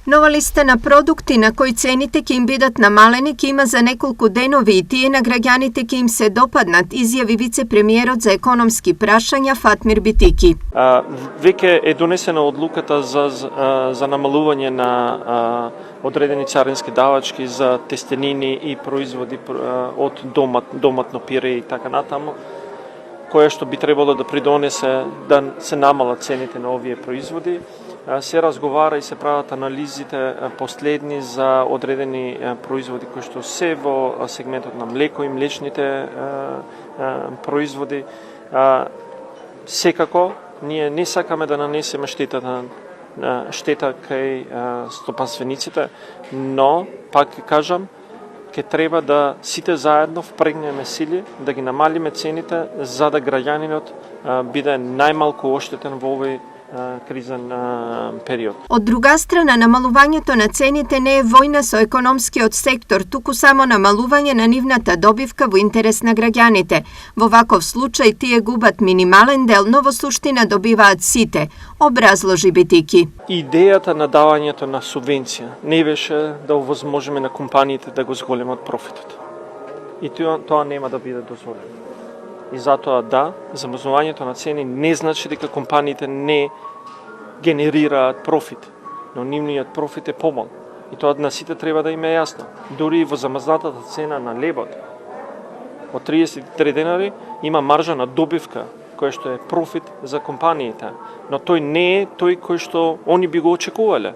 Нова листа на продукти на кои цените ќе им бидат намалени ќе има за неколку денови и тие на граѓаните ќе им се допаднат, изјави вице-премиерот за економски прашања Фатмир Битики. Веќе е донесена одлуката за намалување на одредени царински давачки за тестенини и производи од доматно пире и така натаму, кое што би требало да придонесе да се намалат цените на овие производи. Се разговара и се прават анализите последни за одредени производи кои што се во сегментот на млеко и млечните производи. Секако, ние не сакаме да нанесеме штета кај стопанствениците, но, пак кажам, ќе треба да сите заедно впрегнеме сили, да ги намалиме цените, за да граѓанинот биде најмалку оштетен во овој кризен период. Од друга страна, намалувањето на цените не е војна со економскиот сектор, туку само намалување на нивната добивка во интерес на граѓаните. Во ваков случај тие губат минимален дел, но во суштина добиваат сите, образложи Битики. Идејата на давањето на субвенција не беше да овозможиме на компаниите да го зголемат профитот. И тоа нема да биде дозволено. И затоа да, замрзнувањето на цени не значи дека компаниите не генерираат профит, но нивниот профит е помал. И тоа на сите треба да им е јасно. Дури во замрзнатата цена на лебот од 33 денари има маржа на добивка кој што е профит за компаниите, но тој не е тој кој што они би го очекувале.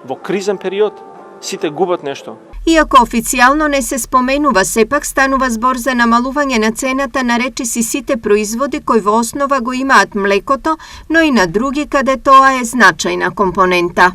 Во кризен период сите губат нешто. Иако официјално не се споменува, сепак станува збор за намалување на цената на речиси сите производи кои во основа го имаат млекото, но и на други каде тоа е значајна компонента.